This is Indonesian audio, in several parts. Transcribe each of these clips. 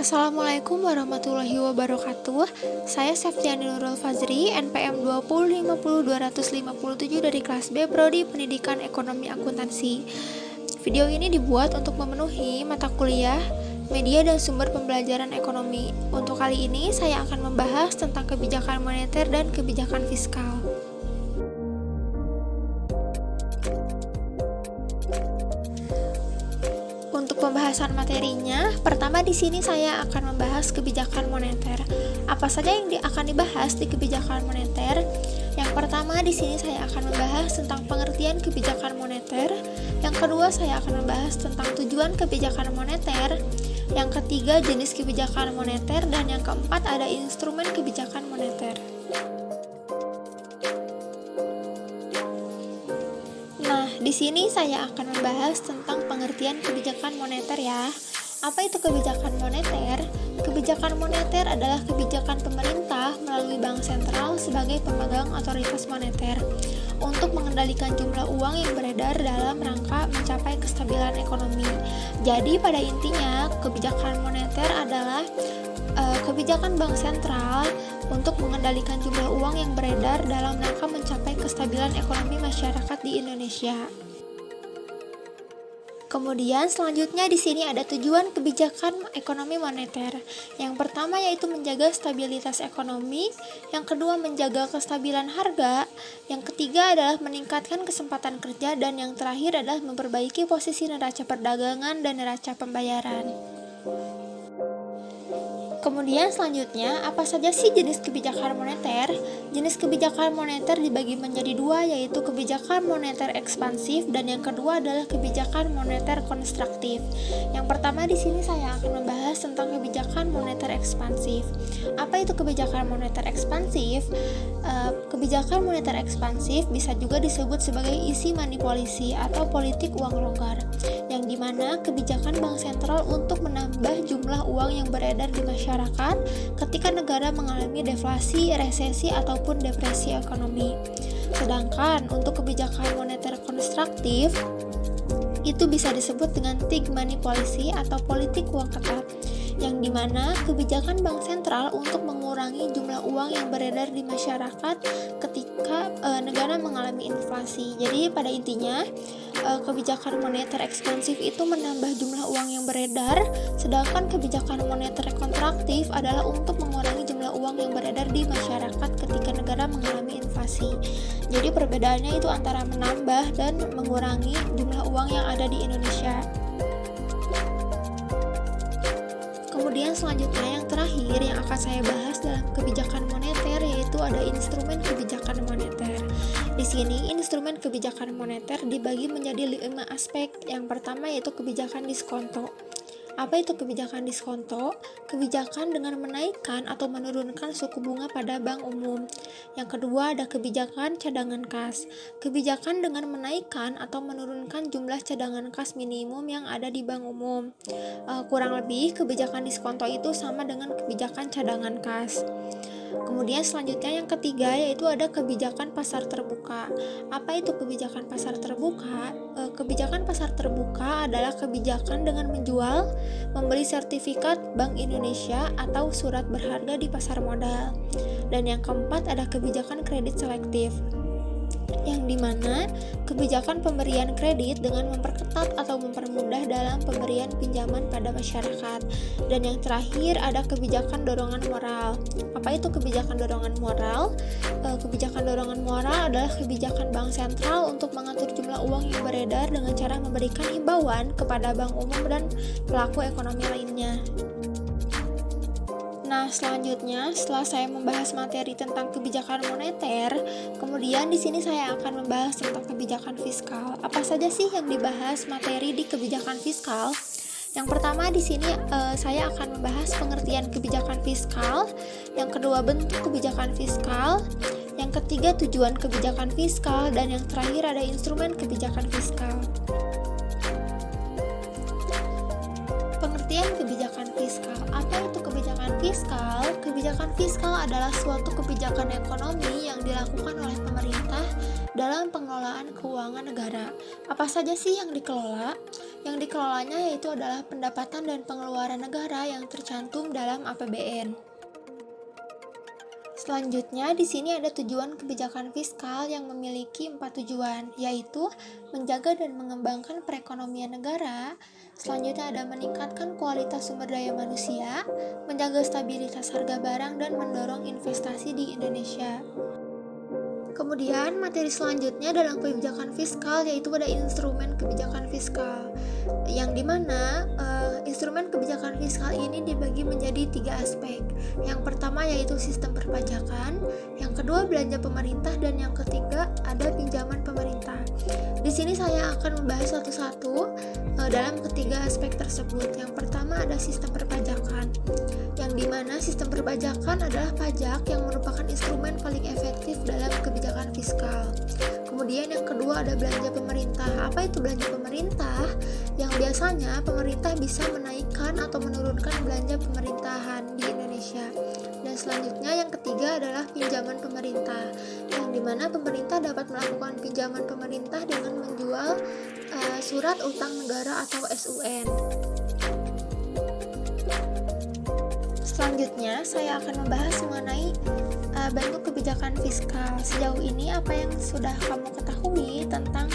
Assalamualaikum warahmatullahi wabarakatuh. Saya Septiani Nurul Fazri, NPM 2050257 dari kelas B Prodi Pendidikan Ekonomi Akuntansi. Video ini dibuat untuk memenuhi mata kuliah Media dan Sumber Pembelajaran Ekonomi. Untuk kali ini saya akan membahas tentang kebijakan moneter dan kebijakan fiskal. Untuk pembahasan materinya, pertama di sini saya akan membahas kebijakan moneter. Apa saja yang akan dibahas di kebijakan moneter? Yang pertama di sini saya akan membahas tentang pengertian kebijakan moneter. Yang kedua saya akan membahas tentang tujuan kebijakan moneter. Yang ketiga jenis kebijakan moneter, dan yang keempat ada instrumen kebijakan moneter. Di sini saya akan membahas tentang pengertian kebijakan moneter ya. Apa itu kebijakan moneter? Kebijakan moneter adalah kebijakan pemerintah melalui bank sentral sebagai pemegang otoritas moneter untuk mengendalikan jumlah uang yang beredar dalam rangka mencapai kestabilan ekonomi. Jadi pada intinya kebijakan moneter adalah kebijakan bank sentral untuk mengendalikan jumlah uang yang beredar dalam rangka mencapai kestabilan ekonomi masyarakat di Indonesia. Kemudian selanjutnya di sini ada tujuan kebijakan ekonomi moneter. Yang pertama yaitu menjaga stabilitas ekonomi, yang kedua menjaga kestabilan harga, yang ketiga adalah meningkatkan kesempatan kerja, dan yang terakhir adalah memperbaiki posisi neraca perdagangan dan neraca pembayaran. Kemudian selanjutnya, apa saja sih jenis kebijakan moneter? Jenis kebijakan moneter dibagi menjadi dua, yaitu kebijakan moneter ekspansif dan yang kedua adalah kebijakan moneter konstruktif. Yang pertama di sini saya akan membahas tentang kebijakan moneter ekspansif. Apa itu kebijakan moneter ekspansif? Kebijakan moneter ekspansif bisa juga disebut sebagai isi manipulasi atau politik uang longgar, yang dimana kebijakan bank sentral untuk menambah jumlah uang yang beredar di masyarakat ketika negara mengalami deflasi, resesi, ataupun depresi ekonomi. Sedangkan untuk kebijakan moneter konstruktif itu bisa disebut dengan tightening policy atau politik uang ketat, yang dimana kebijakan bank sentral untuk mengurangi jumlah uang yang beredar di masyarakat ketika negara mengalami inflasi. Jadi pada intinya kebijakan moneter ekspansif itu menambah jumlah uang yang beredar, sedangkan kebijakan moneter kontraktif adalah untuk mengurangi jumlah uang yang beredar di masyarakat ketika negara mengalami inflasi. Jadi perbedaannya itu antara menambah dan mengurangi jumlah uang yang ada di Indonesia. Kemudian selanjutnya yang terakhir yang akan saya bahas dalam kebijakan moneter yaitu ada instrumen kebijakan moneter. Di sini instrumen kebijakan moneter dibagi menjadi 5 aspek. Yang pertama yaitu kebijakan diskonto. Apa itu kebijakan diskonto? Kebijakan dengan menaikkan atau menurunkan suku bunga pada bank umum. Yang kedua ada kebijakan cadangan kas. Kebijakan dengan menaikkan atau menurunkan jumlah cadangan kas minimum yang ada di bank umum. Kurang lebih kebijakan diskonto itu sama dengan kebijakan cadangan kas. Kemudian selanjutnya yang ketiga yaitu ada kebijakan pasar terbuka. Apa itu kebijakan pasar terbuka? Kebijakan pasar terbuka adalah kebijakan dengan menjual, membeli sertifikat Bank Indonesia atau surat berharga di pasar modal. Dan yang keempat ada kebijakan kredit selektif, yang dimana kebijakan pemberian kredit dengan memperketat atau mempermudah dalam pemberian pinjaman pada masyarakat. Dan yang terakhir ada kebijakan dorongan moral. Apa itu kebijakan dorongan moral? Kebijakan dorongan moral adalah kebijakan bank sentral untuk mengatur jumlah uang yang beredar dengan cara memberikan himbauan kepada bank umum dan pelaku ekonomi lainnya. Nah, selanjutnya setelah saya membahas materi tentang kebijakan moneter, kemudian di sini saya akan membahas tentang kebijakan fiskal. Apa saja sih yang dibahas materi di kebijakan fiskal? Yang pertama di sini saya akan membahas pengertian kebijakan fiskal, yang kedua bentuk kebijakan fiskal, yang ketiga tujuan kebijakan fiskal, dan yang terakhir ada instrumen kebijakan fiskal. Pengertian kebijakan fiskal. Apa itu kebijakan fiskal? Kebijakan fiskal adalah suatu kebijakan ekonomi yang dilakukan oleh pemerintah dalam pengelolaan keuangan negara. Apa saja sih yang dikelola? Yang dikelolanya yaitu adalah pendapatan dan pengeluaran negara yang tercantum dalam APBN. Selanjutnya, di sini ada tujuan kebijakan fiskal yang memiliki 4 tujuan, yaitu menjaga dan mengembangkan perekonomian negara. Selanjutnya ada meningkatkan kualitas sumber daya manusia, menjaga stabilitas harga barang, dan mendorong investasi di Indonesia. Kemudian materi selanjutnya dalam kebijakan fiskal yaitu pada instrumen kebijakan fiskal, yang dimana instrumen kebijakan fiskal ini dibagi menjadi 3 aspek. Yang pertama yaitu sistem perpajakan, yang kedua belanja pemerintah, dan yang ketiga ada pinjaman pemerintah. Di sini saya akan membahas satu-satu dalam ketiga aspek tersebut. Yang pertama ada sistem perpajakan, yang dimana sistem perpajakan adalah pajak yang merupakan instrumen paling efektif dalam kebijakan fiskal. Kemudian yang kedua ada belanja pemerintah. Apa itu belanja pemerintah? Yang biasanya pemerintah bisa menaikkan atau menurunkan belanja pemerintahan di Indonesia. Dan selanjutnya yang ketiga adalah pinjaman pemerintah, yang dimana pemerintah dapat melakukan pinjaman pemerintah dengan menjual surat utang negara atau SUN. Selanjutnya, saya akan membahas mengenai bentuk kebijakan fiskal. Sejauh ini, apa yang sudah kamu ketahui tentang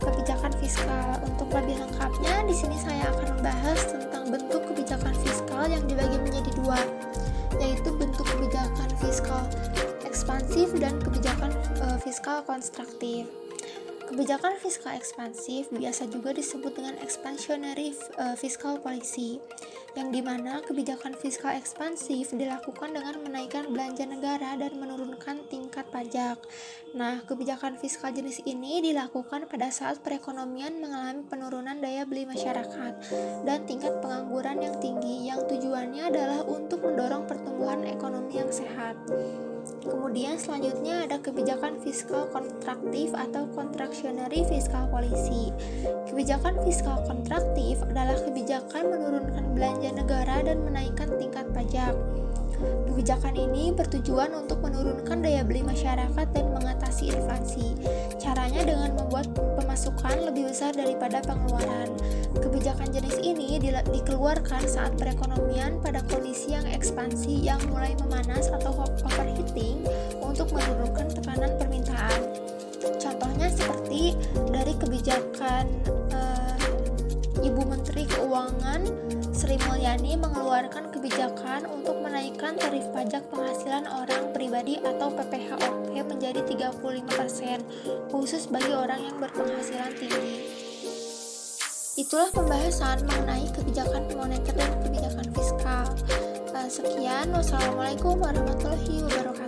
kebijakan fiskal? Untuk lebih lengkapnya, di sini saya akan membahas tentang bentuk kebijakan fiskal yang dibagi menjadi 2, yaitu bentuk kebijakan fiskal ekspansif dan kebijakan fiskal konstruktif. Kebijakan fiskal ekspansif biasa juga disebut dengan expansionary fiscal policy, yang dimana kebijakan fiskal ekspansif dilakukan dengan menaikkan belanja negara dan menurunkan tingkat pajak. Nah, kebijakan fiskal jenis ini dilakukan pada saat perekonomian mengalami penurunan daya beli masyarakat dan tingkat pengangguran yang tinggi, yang tujuannya adalah untuk mendorong pertumbuhan ekonomi yang sehat. Kemudian selanjutnya ada kebijakan fiskal kontraktif atau contractionary fiscal policy. Kebijakan fiskal kontraktif adalah kebijakan menurunkan belanja negara dan menaikkan tingkat pajak. Kebijakan ini bertujuan untuk menurunkan daya beli masyarakat dan mengatasi inflasi. Caranya dengan membuat pemasukan lebih besar daripada pengeluaran. Kebijakan jenis ini dikeluarkan saat perekonomian pada kondisi yang ekspansi yang mulai memanas atau overheating untuk menurunkan tekanan permintaan. Contohnya seperti dari kebijakan Ibu Menteri Keuangan Sri Mulyani mengeluarkan kebijakan untuk menaikkan tarif pajak penghasilan orang pribadi atau PPh-OP menjadi 35% khusus bagi orang yang berpenghasilan tinggi. Itulah pembahasan mengenai kebijakan moneter dan kebijakan fiskal. Sekian, wassalamualaikum warahmatullahi wabarakatuh.